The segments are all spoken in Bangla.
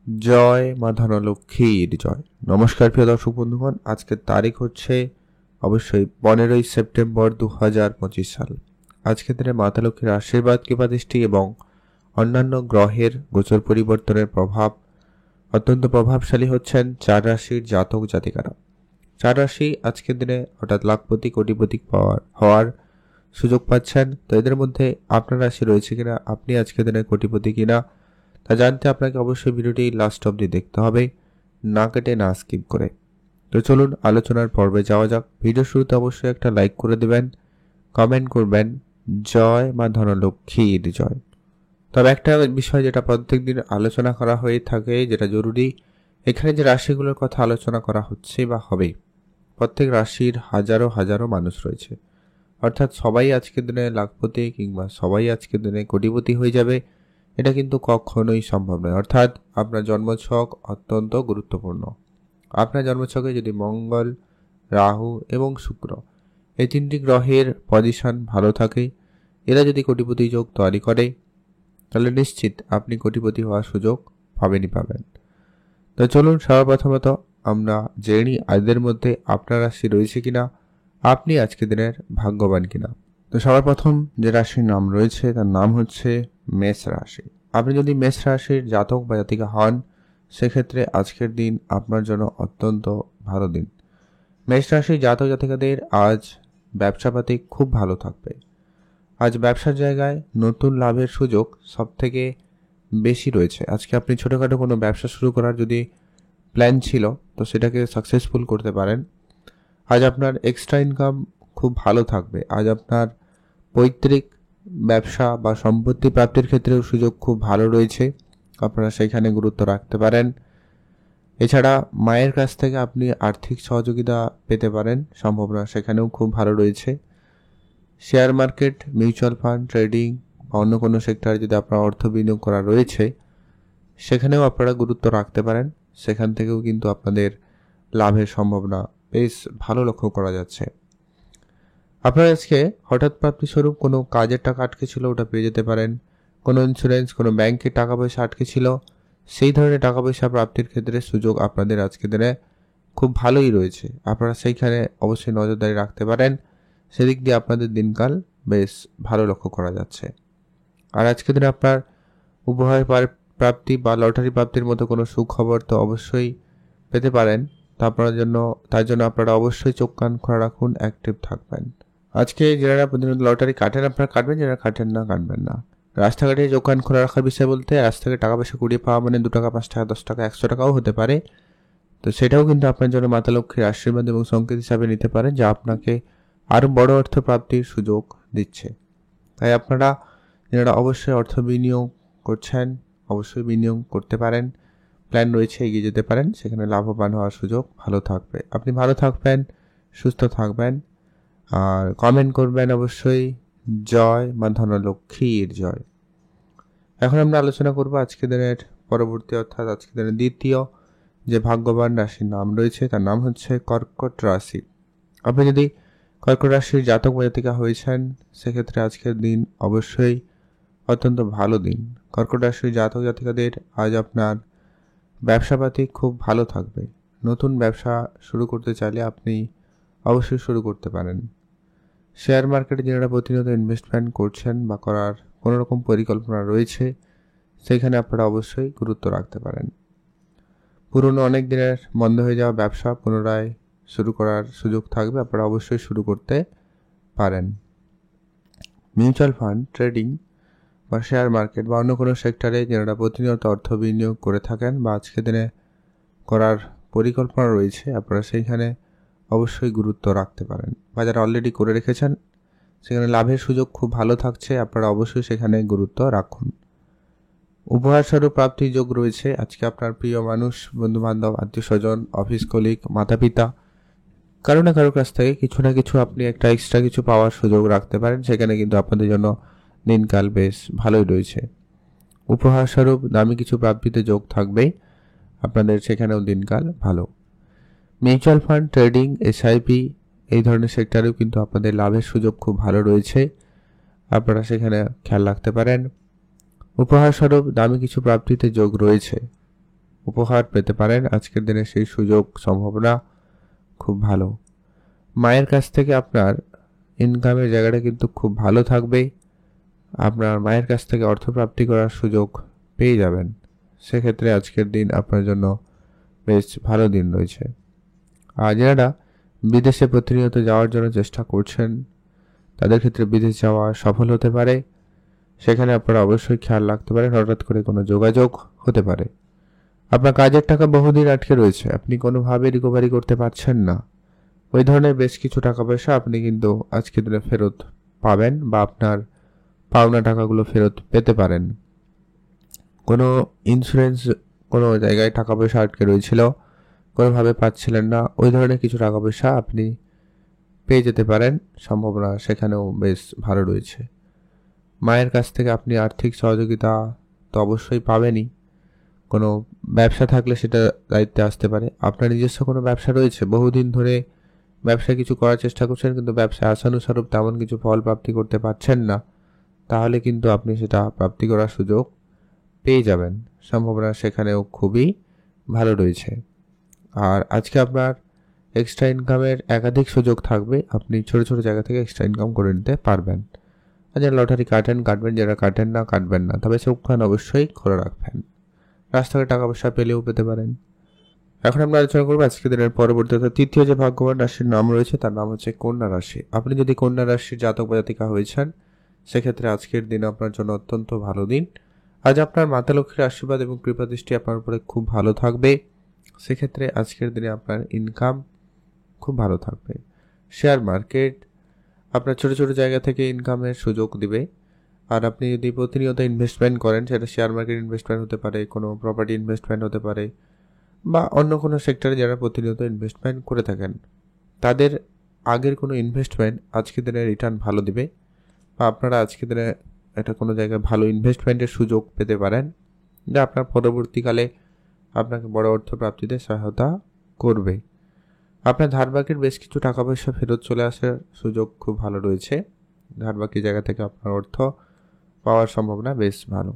জয় মা ধনলক্ষ্মীর জয়। নমস্কার প্রিয় দর্শক বন্ধুগণ, আজকের তারিখ হচ্ছে অবশ্যই 15 সেপ্টেম্বর 2025 সাল। আজকের দিনে মাতা লক্ষ্মীর আশীর্বাদ কৃপা দৃষ্টি এবং অন্যান্য গ্রহের গোচর পরিবর্তনের প্রভাব অত্যন্ত প্রভাবশালী হচ্ছেন 4 রাশির জাতক জাতিকারা। 4 রাশি আজকের দিনে হঠাৎ লাখপতি কোটিপতি হওয়ার সুযোগ পাচ্ছেন। তো এদের মধ্যে আপনার রাশি রয়েছে কিনা, আপনি আজকের দিনে কোটিপতি কিনা তা জানতে আপনাকে অবশ্যই ভিডিওটি লাস্ট অবধি দেখতে হবে, না কেটে না স্কিপ করে। তো চলুন আলোচনার পর্বে যাওয়া যাক। ভিডিও শুরুতে অবশ্যই একটা লাইক করে দেবেন, কমেন্ট করবেন জয় মা ধনলক্ষ্মীর জয়। তবে একটা বিষয় যেটা প্রত্যেকদিন আলোচনা করা হয়ে থাকে, যেটা জরুরি, এখানে যে রাশিগুলোর কথা আলোচনা করা হচ্ছে বা হবে, প্রত্যেক রাশির হাজারো হাজারো মানুষ রয়েছে। অর্থাৎ সবাই আজকের দিনে লাখপতি কিংবা সবাই আজকের দিনে কোটিপতি হয়ে যাবে, এটা কিন্তু কখনোই সম্ভব নয়। অর্থাৎ আপনার জন্মছক অত্যন্ত গুরুত্বপূর্ণ। আপনার জন্মছকে যদি মঙ্গল, রাহু এবং শুক্র এই 3টি গ্রহের পজিশন ভালো থাকে, এরা যদি কোটিপতি যোগ তৈরি করে, তাহলে নিশ্চিত আপনি কোটিপতি হওয়ার সুযোগ পাবেন। তো চলুন সর্বপ্রথমত আমরা জেনে নিই এদের মধ্যে আপনার রাশি রয়েছে কিনা, আপনি আজকের দিনের ভাগ্যবান কিনা। তো সবার প্রথম যে রাশির নাম রয়েছে তার নাম হচ্ছে মেষ রাশি। আপনি যদি মেষ রাশির জাতক বা জাতিকা হন, সেক্ষেত্রে আজকের দিন আপনার জন্য অত্যন্ত ভালো দিন। মেষ রাশির জাতক জাতিকাদের আজ ব্যবসাপাতি খুব ভালো থাকবে। আজ ব্যবসার জায়গায় নতুন লাভের সুযোগ সব থেকে বেশি রয়েছে। আজকে আপনি ছোটোখাটো কোনো ব্যবসা শুরু করার যদি প্ল্যান ছিল, তো সেটাকে সাকসেসফুল করতে পারেন। আজ আপনার এক্সট্রা ইনকাম খুব ভালো থাকবে। আজ আপনার পৈতৃক ব্যবসা বা সম্পত্তি প্রাপ্তির ক্ষেত্রেও সুযোগ খুব ভালো রয়েছে, আপনারা সেইখানে গুরুত্ব রাখতে পারেন। এছাড়া মায়ের কাছ থেকে আপনি আর্থিক সহযোগিতা পেতে পারেন, সম্ভাবনা সেখানেও খুব ভালো রয়েছে। Share market, mutual fund, trading বা অন্য কোনো সেক্টরে যদি আপনার অর্থ বিনিয়োগ করা রয়েছে, সেখানেও আপনারা গুরুত্ব রাখতে পারেন। সেখান থেকেও কিন্তু আপনাদের লাভের সম্ভাবনা বেশ ভালো লক্ষ্য করা যাচ্ছে। আপনার আজকে হঠাৎ প্রাপ্তিস্বরূপ কোনো কাজের টাকা আটকে ছিল, ওটা পেয়ে যেতে পারেন। কোনো ইন্স্যুরেন্স, কোনো ব্যাংকে টাকা পয়সা আটকে ছিল, সেই ধরনের টাকা পয়সা প্রাপ্তির ক্ষেত্রে সুযোগ আপনাদের আজকে দিনে খুব ভালোই রয়েছে। আপনারা সেইখানে অবশ্যই নজরদারি রাখতে পারেন। সেদিক দিয়ে আপনাদের দিনকাল বেশ ভালো লক্ষ্য করা যাচ্ছে। আর আজকে দিনে আপনার উপহার প্রাপ্তি বা লটারি প্রাপ্তির মতো কোনো সুখবর তো অবশ্যই পেতে পারেন। তার জন্য আপনারা অবশ্যই চোখ কান খোলা রাখুন, অ্যাক্টিভ থাকবেন। আজকে যারা প্রতিনিয়ত লটারি কাটেন আপনারা কাটবেন, যারা কাটেন না কাটবেন না। রাস্তাঘাটে চোখ কান খোলা রাখার বিষয় বলতে, রাস্তা থেকে টাকা পয়সা কুড়িয়ে পাওয়া মানে 2 টাকা, 5 টাকা, 10 টাকা, 100 টাকাও হতে পারে। তো সেটাও কিন্তু আপনার জন্য মাতা লক্ষ্মীর আশীর্বাদ এবং সংকেত হিসাবে নিতে পারেন, যা আপনাকে আরও বড় অর্থ প্রাপ্তির সুযোগ দিচ্ছে। তাই আপনারা যারা অবশ্যই অর্থ বিনিয়োগ করছেন, অবশ্যই বিনিয়োগ করতে পারেন। প্ল্যান রয়েছে, এগিয়ে যেতে পারেন, সেখানে লাভবান হওয়ার সুযোগ ভালো থাকবে। আপনি ভালো থাকবেন, সুস্থ থাকবেন, আর কমেন্ট করবেন অবশ্যই জয় মা ধনলক্ষ্মীর জয়। এখন আমরা আলোচনা করব আজকে দিনের পরবর্তী, অর্থাৎ আজকে দিনের দ্বিতীয় যে ভাগ্যবান রাশির নাম রয়েছে তার নাম হচ্ছে কর্কট রাশি। আপনি যদি কর্কট রাশির জাতক বা জাতিকা হয়েছেন, সেক্ষেত্রে আজকের দিন অবশ্যই অত্যন্ত ভালো দিন। কর্কট রাশির জাতক জাতিকাদের আজ আপনার ব্যবসাপাতি খুব ভালো থাকবে। নতুন ব্যবসা শুরু করতে চাইলে আপনি অবশ্যই শুরু করতে পারেন। শেয়ার মার্কেটে যারা প্রতিনিয়ত ইনভেস্টমেন্ট করছেন বা করার কোনো রকম পরিকল্পনা রয়েছে, সেখানে আপনারা অবশ্যই গুরুত্ব রাখতে পারেন। পুরনো অনেক দিনের বন্ধ হয়ে যাওয়া ব্যবসা পুনরায় শুরু করার সুযোগ থাকবে, আপনারা অবশ্যই শুরু করতে পারেন। মিউচুয়াল ফান্ড, ট্রেডিং বা শেয়ার মার্কেট বা অন্য কোনো সেক্টরে যারা প্রতিনিয়ত অর্থ বিনিয়োগ করে থাকেন বা আজকের দিনে করার পরিকল্পনা রয়েছে, আপনারা সেইখানে অবশ্যই গুরুত্ব রাখতে পারেন। বা যারা অলরেডি করে রেখেছেন, সেখানে লাভের সুযোগ খুব ভালো থাকছে, আপনারা অবশ্যই সেখানে গুরুত্ব রাখুন। উপহার স্বরূপ প্রাপ্তির যোগ রয়েছে। আজকে আপনার প্রিয় মানুষ, বন্ধুবান্ধব, আত্মীয় স্বজন, অফিস কলিগ, মাতা পিতা, কারো না কারোর কাছ থেকে কিছু না কিছু আপনি একটা এক্সট্রা কিছু পাওয়ার সুযোগ রাখতে পারেন। সেখানে কিন্তু আপনাদের জন্য দিনকাল বেশ ভালোই রয়েছে। উপহার স্বরূপ দামি কিছু প্রাপ্তিতে যোগ থাকবেই, আপনাদের সেখানেও দিনকাল ভালো। মিউচুয়াল ফান্ড, ট্রেডিং, এসআইপি এই ধরনের সেক্টরেও কিন্তু আপনাদের লাভের সুযোগ খুব ভালো রয়েছে, আপনারা সেখানে খেয়াল রাখতে পারেন। উপহার স্বরূপ দামি কিছু প্রাপ্তিতে যোগ রয়েছে। উপহার পেতে পারেন। আজকের দিনে সেই সুযোগ সম্ভাবনা খুব ভালো। মায়ের কাছ থেকে আপনার ইনকামের জায়গাটা কিন্তু খুব ভালো থাকবে। আপনার মায়ের কাছ থেকে অর্থপ্রাপ্তি করার সুযোগ পেয়ে যাবেন। সেক্ষেত্রে আজকের দিন আপনার জন্য বেশ ভালো দিন রয়েছে। আর যারা বিদেশে প্রতিনিয়ত যাওয়ার জন্য চেষ্টা করছেন তাদের ক্ষেত্রে বিদেশ যাওয়া সফল হতে পারে। সেখানে আপনারা অবশ্যই খেয়াল রাখতে পারেন, হঠাৎ করে কোনো যোগাযোগ হতে পারে। আপনার কাজের টাকা বহুদিন আটকে রয়েছে, আপনি কোনোভাবে রিকভারি করতে পারছেন না, ওই ধরনের বেশ কিছু টাকা পয়সা আপনি কিন্তু আজকের দিনে ফেরত পাবেন বা আপনার পাওনা টাকাগুলো ফেরত পেতে পারেন। কোনো ইন্স্যুরেন্স কোনো জায়গায় টাকা পয়সা আটকে রয়েছিল, কোনোভাবে পাচ্ছিলেন না, ওই ধরনের কিছু টাকা পয়সা আপনি পেয়ে যেতে পারেন, সম্ভাবনা সেখানেও বেশ ভালো রয়েছে। মায়ের কাছ থেকে আপনি আর্থিক সহযোগিতা তো অবশ্যই পাবেনই। কোনো ব্যবসা থাকলে সেটা দায়িত্বে আসতে পারে। আপনার নিজস্ব কোনো ব্যবসা রয়েছে, বহুদিন ধরে ব্যবসায় কিছু করার চেষ্টা করছেন কিন্তু ব্যবসায় আশানুস্বরূপ তেমন কিছু ফল প্রাপ্তি করতে পারছেন না, তাহলে কিন্তু আপনি সেটা প্রাপ্তি করার সুযোগ পেয়ে যাবেন। সম্ভাবনা সেখানেও খুবই ভালো রয়েছে। আর আজকে আপনার এক্সট্রা ইনকামের একাধিক সুযোগ থাকবে, আপনি ছোট ছোট জায়গা থেকে এক্সট্রা ইনকাম করে নিতে পারবেন। আর যারা লটারি কাটবেন, যারা কাটেন না কাটবেন না, তবে চোখ কান অবশ্যই খোলা রাখবেন। রাস্তায় টাকা পয়সা পেলেও পেতে পারেন। এখন আমরা আলোচনা করবো আজকে দিনের পরবর্তী অর্থাৎ তৃতীয় যে ভাগ্যবান রাশির নাম রয়েছে তার নাম হচ্ছে কন্যা রাশি। আপনি যদি কন্যা রাশির জাতক বা জাতিকা হয়েছেন সেক্ষেত্রে আজকের দিন আপনার জন্য অত্যন্ত ভালো দিন। আজ আপনার মাতা লক্ষ্মীর আশীর্বাদ এবং কৃপা দৃষ্টি আপনার উপরে খুব ভালো থাকবে। সেক্ষেত্রে আজকের দিনে আপনার ইনকাম খুব ভালো থাকবে। শেয়ার মার্কেট আপনার ছোট ছোট জায়গা থেকে ইনকামের সুযোগ দিবে। আর আপনি যদি প্রতিনিয়ত ইনভেস্টমেন্ট করেন, সেটা শেয়ার মার্কেট ইনভেস্টমেন্ট হতে পারে, কোনো প্রপার্টি ইনভেস্টমেন্ট হতে পারে, বা অন্য কোনো সেক্টরে যারা প্রতিনিয়ত ইনভেস্টমেন্ট করে থাকেন তাদের আগের কোনো ইনভেস্টমেন্ট আজকের দিনে রিটার্ন ভালো দিবে, বা আপনারা আজকের দিনে একটা কোনো জায়গায় ভালো ইনভেস্টমেন্টের সুযোগ পেতে পারেন, যা আপনার পরবর্তীকালে আপনাকে বড় অর্থ প্রাপ্তিতে সহায়তা করবে। আপনার ধারবাকির বেশ কিছু টাকা পয়সা ফেরত চলে আসার সুযোগ খুব ভালো রয়েছে। ধারবাকি জায়গা থেকে আপনার অর্থ পাওয়ার সম্ভাবনা বেশ ভালো।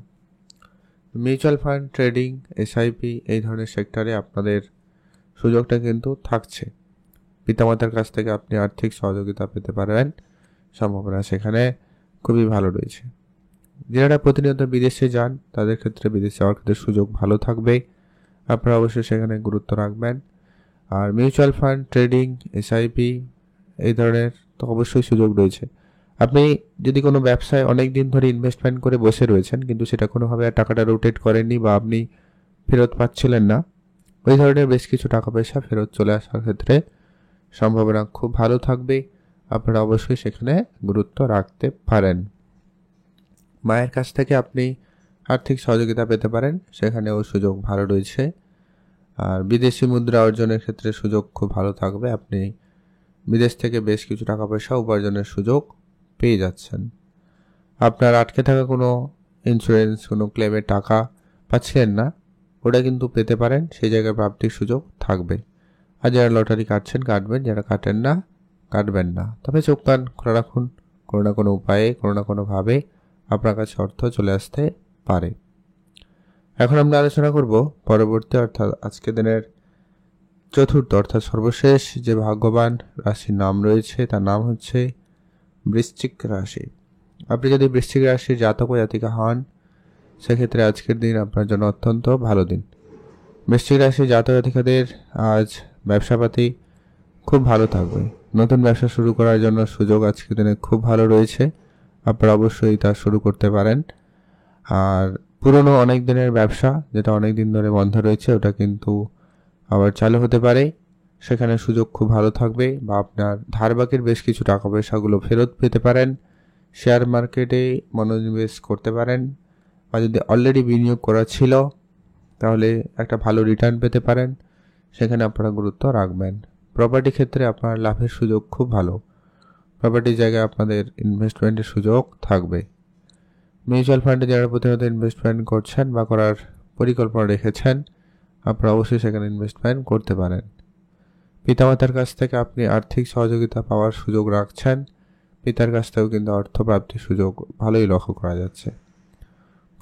মিউচুয়াল ফান্ড, ট্রেডিং, এসআইপি এই ধরনের সেক্টরে আপনাদের সুযোগটা কিন্তু থাকছে। পিতামাতার কাছ থেকে আপনি আর্থিক সহযোগিতা পেতে পারবেন, সম্ভাবনা সেখানে খুবই ভালো রয়েছে। যারা প্রতিনিয়ত বিদেশে যান তাদের ক্ষেত্রে বিদেশে যাওয়ার ক্ষেত্রে সুযোগ ভালো থাকবে, আপনারা অবশ্যই সেখানে গুরুত্ব রাখবেন। আর মিউচুয়াল ফান্ড, ট্রেডিং, এসআইপি এই ধরনের তো অবশ্যই সুযোগ রয়েছে। আপনি যদি কোনো ব্যবসায় অনেক দিন ধরে ইনভেস্টমেন্ট করে বসে রয়েছেন কিন্তু সেটা কোনোভাবে টাকাটা রোটেট করেননি বা আপনি ফেরত পাচ্ছিলেন না, ওই ধরনের বেশ কিছু টাকা পয়সা ফেরত চলে আসার ক্ষেত্রে সম্ভাবনা খুব ভালো থাকবে, আপনারা অবশ্যই সেখানে গুরুত্ব রাখতে পারেন। মায়ের কাছ থেকে আপনি আর্থিক সহযোগিতা পেতে পারেন, সেখানেও সুযোগ ভালো রয়েছে। আর বিদেশি মুদ্রা অর্জনের ক্ষেত্রে সুযোগ খুব ভালো থাকবে, আপনি বিদেশ থেকে বেশ কিছু টাকা পয়সা উপার্জনের সুযোগ পেয়ে যাচ্ছেন। আপনার আটকে থাকা কোনো ইন্স্যুরেন্স, কোনো ক্লেমের টাকা পাচ্ছিলেন না, ওটা কিন্তু পেতে পারেন, সেই জায়গায় প্রাপ্তির সুযোগ থাকবে। আর যারা লটারি কাটবেন, যারা কাটেন না কাটবেন না, তবে চোখ কান খোলা রাখুন, কোনো না কোনো উপায়ে কোনো না কোনোভাবে আপনার কাছে অর্থ চলে আসতে পারে। এখন আমরা আলোচনা করব পরবর্তী অর্থাৎ আজকে দিনের চতুর্থ অর্থাৎ সর্বশেষ যে ভাগ্যবান রাশির নাম রয়েছে তার নাম হচ্ছে বৃশ্চিক রাশি। আপনি যদি বৃশ্চিক রাশির জাতক বা জাতিকা হন সেক্ষেত্রে আজকের দিন আপনার জন্য অত্যন্ত ভালো দিন। বৃশ্চিক রাশির জাতক জাতিকাদের আজ ব্যবসাপাতি খুব ভালো থাকবে। নতুন ব্যবসা শুরু করার জন্য সুযোগ আজকের দিনে খুব ভালো রয়েছে, আপনারা অবশ্যই তা শুরু করতে পারেন। আর পুরনো অনেক দিনের ব্যবসা যেটা অনেক দিন ধরে বন্ধ রয়েছে ওটা কিন্তু আবার চালু হতে পারে, সেখানে সুযোগ খুব ভালো থাকবে। বা আপনার ধারবাকির বেশ কিছু টাকা পয়সাগুলো ফেরত পেতে পারেন, শেয়ার মার্কেটে মনোনিবেশ করতে পারেন, বা যদি অলরেডি বিনিয়োগ করা ছিল তাহলে একটা ভালো রিটার্ন পেতে পারেন, সেখানে আপনারা গুরুত্ব রাখবেন। প্রপার্টি ক্ষেত্রে আপনার লাভের সুযোগ খুব ভালো, প্রপার্টি জায়গায় আপনাদের ইনভেস্টমেন্টের সুযোগ থাকবে। মিউচুয়াল ফান্ডে যারা প্রতিনিয়ত ইনভেস্টমেন্ট করছেন বা করার পরিকল্পনা রেখেছেন আপনারা অবশ্যই সেখানে ইনভেস্টমেন্ট করতে পারেন। পিতামাতার কাছ থেকে আপনি আর্থিক সহযোগিতা পাওয়ার সুযোগ রাখছেন, পিতার কাছ থেকেও কিন্তু অর্থ প্রাপ্তির সুযোগ ভালোই লক্ষ্য করা যাচ্ছে।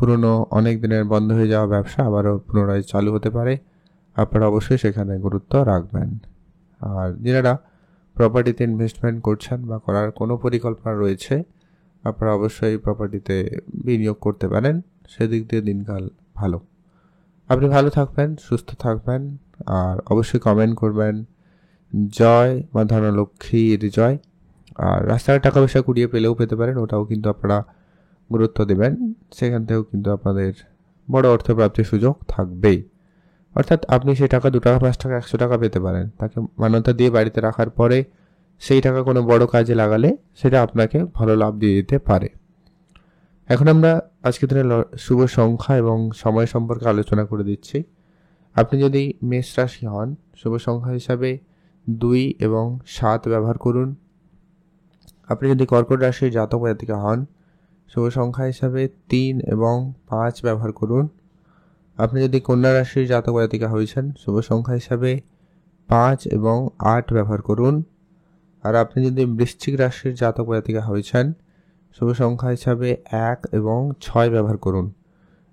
পুরনো অনেক দিনের বন্ধ হয়ে যাওয়া ব্যবসা আবারও পুনরায় চালু হতে পারে। আপনারা অবশ্যই সেখানে গুরুত্ব রাখবেন। আর যারা প্রপার্টিতে ইনভেস্টমেন্ট করছেন বা করার কোনো পরিকল্পনা রয়েছে, আপনারা অবশ্যই প্রপার্টিতে বিনিয়োগ করতে পারেন। সেদিক দিয়ে দিনকাল ভালো। আপনি ভালো থাকবেন, সুস্থ থাকবেন, আর অবশ্যই কমেন্ট করবেন জয় মা ধনলক্ষ্মীর জয়। আর রাস্তায় টাকা পয়সা কুড়িয়ে পেলেও পেতে পারেন, ওটাও কিন্তু আপনারা গুরুত্ব দেবেন। সেখান থেকেও কিন্তু আপনাদের বড় অর্থপ্রাপ্তির সুযোগ থাকবেই। অর্থাৎ আপনি সেই টাকা 2 টাকা 5 টাকা 100 টাকা পেতে পারেন, তাকে মান্যতা দিয়ে বাড়িতে রাখার পরে সেই টাকা কোনো বড় কাজে লাগালে সেটা আপনাকে ভালো লাভ দিয়ে দিতে পারে। এখন আমরা আজকের দিনে শুভ সংখ্যা এবং সময় সম্পর্কে আলোচনা করে দিচ্ছি। আপনি যদি মেষ রাশি হন, শুভ সংখ্যা হিসাবে 2 এবং 7 ব্যবহার করুন। আপনি যদি কর্কট রাশির জাতক জাতিকা হন, শুভ সংখ্যা হিসাবে 3 এবং 5 ব্যবহার করুন। আপনি যদি কন্যা রাশির জাতক জাতিকা হয়েছেন, শুভ সংখ্যা হিসাবে 5 এবং 8 ব্যবহার করুন। আর আপনি যদি বৃশ্চিক রাশির জাতক জাতিকা হয়েছেন, শুভ সংখ্যা হিসাবে 1 এবং 6 ব্যবহার করুন।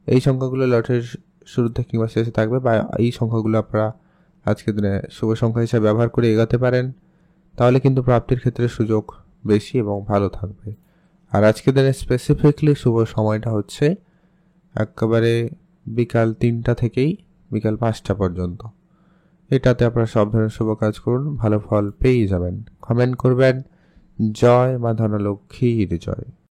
এই সংখ্যাগুলো লটের শুরুতে কিংবা শেষে থাকবে, বা এই সংখ্যাগুলো আপনারা আজকের দিনে শুভ সংখ্যা হিসাবে ব্যবহার করে এগোতে পারেন। তাহলে কিন্তু প্রাপ্তির ক্ষেত্রে সুযোগ বেশি এবং ভালো থাকবে। আর আজকের দিনে স্পেসিফিকলি শুভ সময়টা হচ্ছে একেবারে বিকাল 3টা থেকেই বিকাল 5টা পর্যন্ত। এটাতে আপনারা সব ধরনের শুভ কাজ করুন, ভালো ফল পেয়ে যাবেন। কমেন্ট করবেন জয় মা ধনলক্ষ্মীর জয়।